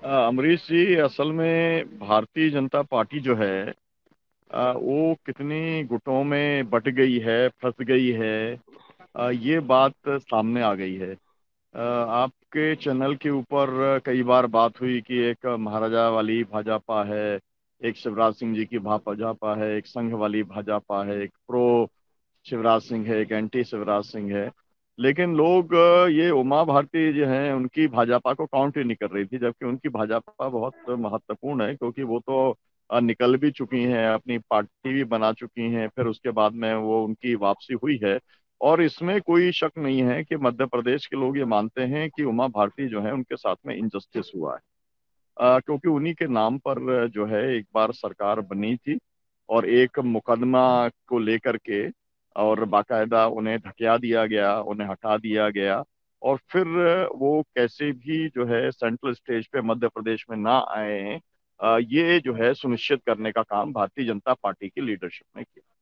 अमरीश जी, असल में भारतीय जनता पार्टी जो है वो कितनी गुटों में बट गई है, फंस गई है। ये बात सामने आ गई है। आपके चैनल के ऊपर कई बार बात हुई कि एक महाराजा वाली भाजपा है, एक शिवराज सिंह जी की भाजपा है, एक संघ वाली भाजपा है, एक प्रो शिवराज सिंह है, एक एंटी शिवराज सिंह है। लेकिन लोग ये उमा भारती जो हैं उनकी भाजपा को काउंट ही नहीं कर रही थी, जबकि उनकी भाजपा बहुत महत्वपूर्ण है, क्योंकि वो तो निकल भी चुकी हैं, अपनी पार्टी भी बना चुकी हैं, फिर उसके बाद में वो उनकी वापसी हुई है। और इसमें कोई शक नहीं है कि मध्य प्रदेश के लोग ये मानते हैं कि उमा भारती जो है उनके साथ में इनजस्टिस हुआ है। क्योंकि उन्हीं के नाम पर जो है एक बार सरकार बनी थी, और एक मुकदमा को लेकर के और बाकायदा उन्हें ढकिया दिया गया, उन्हें हटा दिया गया। और फिर वो कैसे भी जो है सेंट्रल स्टेज पे मध्य प्रदेश में ना आए हैं, ये जो है सुनिश्चित करने का काम भारतीय जनता पार्टी की लीडरशिप ने किया।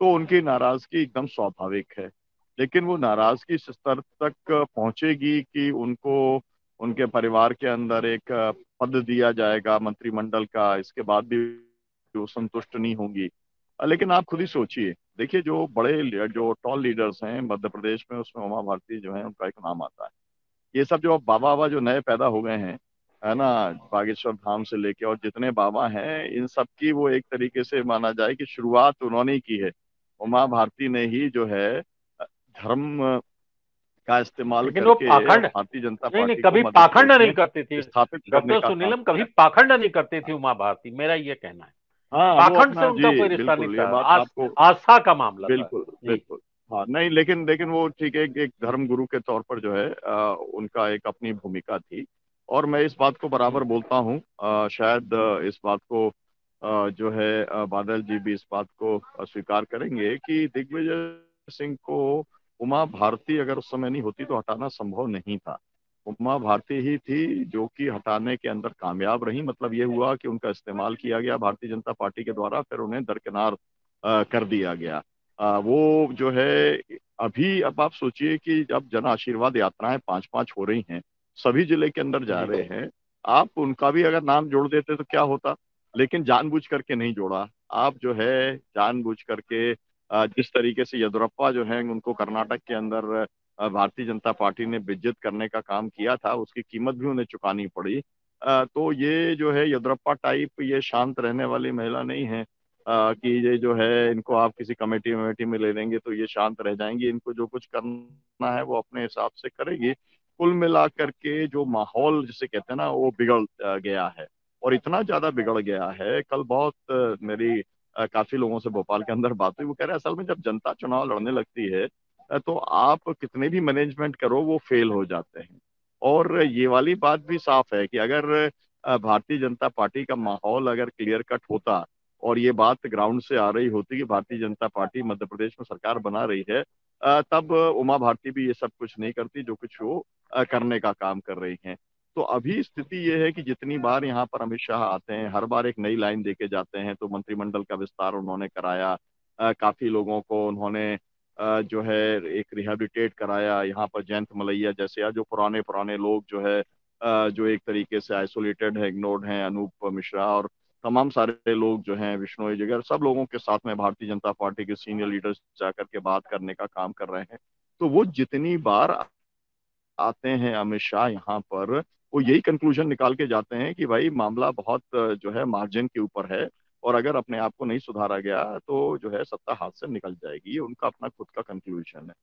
तो उनकी नाराजगी एकदम स्वाभाविक है। लेकिन वो नाराजगी इस स्तर तक पहुंचेगी कि उनको उनके परिवार के अंदर एक पद दिया जाएगा मंत्रिमंडल का, इसके बाद भी वो संतुष्ट नहीं होंगी। लेकिन आप खुद ही सोचिए, देखिए जो टॉल लीडर्स हैं मध्य प्रदेश में, उसमें उमा भारती जो है उनका एक नाम आता है। ये सब जो अब बाबा बाबा जो नए पैदा हो गए हैं, है ना, बागेश्वर धाम से लेके और जितने बाबा हैं, इन सब की वो एक तरीके से माना जाए कि शुरुआत उन्होंने ही की है। उमा भारती ने ही जो है धर्म का इस्तेमाल लेकिन वो करके पाखंड, भारतीय जनता नहीं नहीं, पार्टी को कभी मध्य पाखंड प्रदेश नहीं में करती थी। स्थापित करने डॉक्टर का काम सुनीलम कभी किया। पाखंड नहीं करती थी उमा भारती, मेरा ये कहना है। हाँ, वो पाखंड से अपना उनका जी कोई रिश्ता नहीं बिल्कुल, ये था। बात आपको आस्था का मामला था। बिल्कुल जी। बिल्कुल। हाँ नहीं, लेकिन वो ठीक है, एक धर्म गुरु के तौर पर जो है उनका एक अपनी भूमिका थी। और मैं इस बात को बराबर हम्म। बोलता हूँ, शायद इस बात को जो है बादल जी भी इस बात को स्वीकार करेंगे कि दिग्विजय सिंह को उमा भारती अगर उस समय नहीं होती तो हटाना संभव नहीं था। उमा भारती ही थी जो कि हटाने के अंदर कामयाब रही। मतलब ये हुआ कि उनका इस्तेमाल किया गया भारतीय जनता पार्टी के द्वारा, फिर उन्हें दरकिनार कर दिया गया। वो जो है अभी, अब आप सोचिए कि जब जन आशीर्वाद यात्राएं 5-5 हो रही हैं, सभी जिले के अंदर जा जी। रहे हैं, आप उनका भी अगर नाम जोड़ देते तो क्या होता। लेकिन जानबूझ करके नहीं जोड़ा। आप जो है जानबूझ करके जिस तरीके से येदियुरप्पा जो है उनको कर्नाटक के अंदर भारतीय जनता पार्टी ने बेइज्जत करने का काम किया था, उसकी कीमत भी उन्हें चुकानी पड़ी। तो ये जो है येदियुरप्पा टाइप, ये शांत रहने वाली महिला नहीं है कि ये जो है इनको आप किसी कमेटी वमेटी में ले लेंगे तो ये शांत रह जाएंगी। इनको जो कुछ करना है वो अपने हिसाब से करेगी। कुल मिला करके जो माहौल जिसे कहते हैं ना, वो बिगड़ गया है। और इतना ज्यादा बिगड़ गया है, कल बहुत मेरी काफी लोगों से भोपाल के अंदर बात हुई, वो कह रहे हैं असल में जब जनता चुनाव लड़ने लगती है तो आप कितने भी मैनेजमेंट करो वो फेल हो जाते हैं। और ये वाली बात भी साफ है कि अगर भारतीय जनता पार्टी का माहौल अगर क्लियर कट होता और ये बात ग्राउंड से आ रही होती कि भारतीय जनता पार्टी मध्य प्रदेश में सरकार बना रही है, तब उमा भारती भी ये सब कुछ नहीं करती जो कुछ वो करने का काम कर रही हैं। तो अभी स्थिति ये है कि जितनी बार यहाँ पर अमित शाह आते हैं, हर बार एक नई लाइन देके जाते हैं। तो मंत्रिमंडल का विस्तार उन्होंने कराया, काफी लोगों को उन्होंने जो है एक रिहेबिलिटेट कराया। यहाँ पर जयंत मलैया जैसे, या जो पुराने पुराने लोग जो है जो एक तरीके से आइसोलेटेड है, इग्नोर्ड हैं, अनूप मिश्रा और तमाम सारे लोग जो हैं, विश्नोई जिगर, सब लोगों के साथ में भारतीय जनता पार्टी के सीनियर लीडर्स जाकर के बात करने का काम कर रहे हैं। तो वो जितनी बार आते हैं अमित शाह यहाँ पर, वो यही कंक्लूजन निकाल के जाते हैं कि भाई मामला बहुत जो है मार्जिन के ऊपर है, और अगर अपने आप को नहीं सुधारा गया तो जो है सत्ता हाथ से निकल जाएगी। ये उनका अपना खुद का कंक्लूजन है,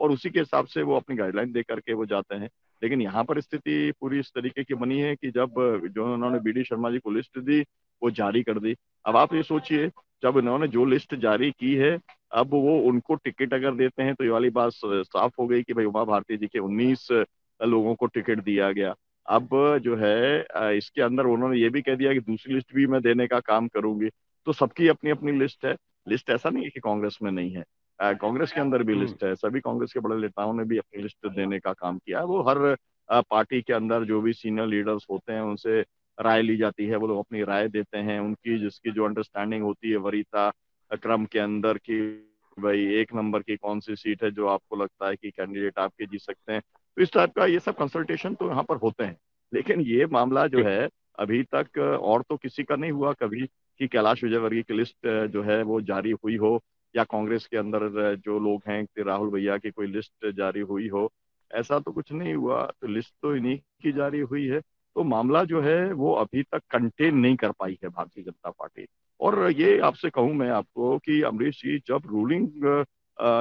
और उसी के हिसाब से वो अपनी गाइडलाइन दे करके वो जाते हैं। लेकिन यहाँ पर स्थिति पूरी इस तरीके की बनी है कि जब जो उन्होंने बी डी शर्मा जी को लिस्ट दी, वो जारी कर दी। अब आप ये सोचिए, जब इन्होंने जो लिस्ट जारी की है, अब वो उनको टिकट अगर देते हैं तो ये वाली बात साफ हो गई कि भाई उमा भारती जी के 19 लोगों को टिकट दिया गया। अब जो है इसके अंदर उन्होंने ये भी कह दिया कि दूसरी लिस्ट भी मैं देने का काम करूंगी। तो सबकी अपनी अपनी लिस्ट है। लिस्ट ऐसा नहीं है कि कांग्रेस में नहीं है, कांग्रेस के अंदर भी हम्म। लिस्ट है। सभी कांग्रेस के बड़े नेताओं ने भी अपनी लिस्ट देने का काम किया है। वो हर पार्टी के अंदर जो भी सीनियर लीडर्स होते हैं उनसे राय ली जाती है, वो लोग अपनी राय देते हैं। उनकी जिसकी जो अंडरस्टैंडिंग होती है वरीयता क्रम के अंदर की, भाई एक नंबर की कौन सी सीट है जो आपको लगता है कि कैंडिडेट आपके जीत सकते हैं, तो इस टाइप का ये सब कंसल्टेशन तो यहाँ पर होते हैं। लेकिन ये मामला जो है अभी तक और तो किसी का नहीं हुआ कभी कि कैलाश विजयवर्गीय की लिस्ट जो है वो जारी हुई हो, या कांग्रेस के अंदर जो लोग हैं कि राहुल भैया की कोई लिस्ट जारी हुई हो। ऐसा तो कुछ नहीं हुआ, तो लिस्ट तो इन्हीं की जारी हुई है। तो मामला जो है वो अभी तक कंटेन नहीं कर पाई है भारतीय जनता पार्टी। और ये आपसे कहूं मैं आपको कि अमरीश जी जब रूलिंग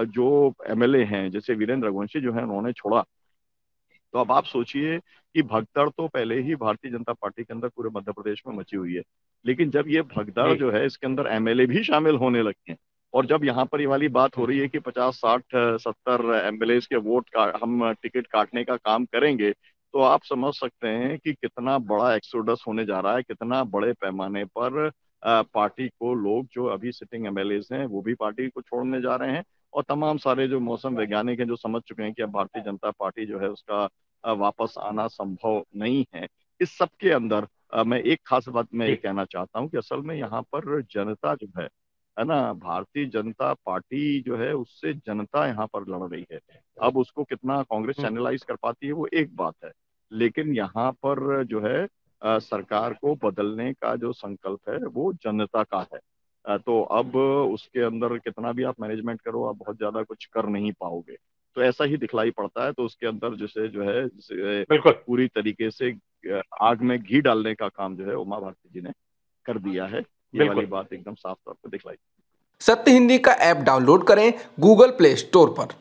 जो एमएलए हैं जैसे वीरेंद्र रघुवंशी जो है उन्होंने छोड़ा, तो अब आप सोचिए कि भगदड़ तो पहले ही भारतीय जनता पार्टी के अंदर पूरे मध्य प्रदेश में मची हुई है, लेकिन जब ये भगदड़ जी। जो है इसके अंदर एमएलए भी शामिल होने लगे हैं, और जब यहाँ पर ये वाली बात हो हम्म, रही है कि 50 60 70 एमएलए के वोट का हम टिकट काटने का काम करेंगे, तो आप समझ सकते हैं कि कितना बड़ा एक्सोडस होने जा रहा है, कितना बड़े पैमाने पर पार्टी को लोग जो अभी सिटिंग एमएलए हैं वो भी पार्टी को छोड़ने जा रहे हैं। और तमाम सारे जो मौसम वैज्ञानिक हैं जो समझ चुके हैं कि अब भारतीय जनता पार्टी जो है उसका वापस आना संभव नहीं है। इस सब के अंदर मैं एक खास बात मैं ये जी। कहना चाहता हूँ कि असल में यहाँ पर जनता जो है ना, भारतीय जनता पार्टी जो है उससे जनता यहाँ पर लड़ रही है। अब उसको कितना कांग्रेस हम्म, चैनलाइज कर पाती है वो एक बात है, लेकिन यहाँ पर जो है सरकार को बदलने का जो संकल्प है वो जनता का है। तो अब उसके अंदर कितना भी आप मैनेजमेंट करो आप बहुत ज्यादा कुछ कर नहीं पाओगे। तो ऐसा ही दिखलाई पड़ता है, तो उसके अंदर जैसे जो है जैसे बिल्कुल। पूरी तरीके से आग में घी डालने का काम जो है उमा भारती जी ने कर दिया है। ये वाली बिल्कुल। बात एकदम साफ तौर पर दिखलाई। सत्य हिंदी का ऐप डाउनलोड करें गूगल प्ले स्टोर पर।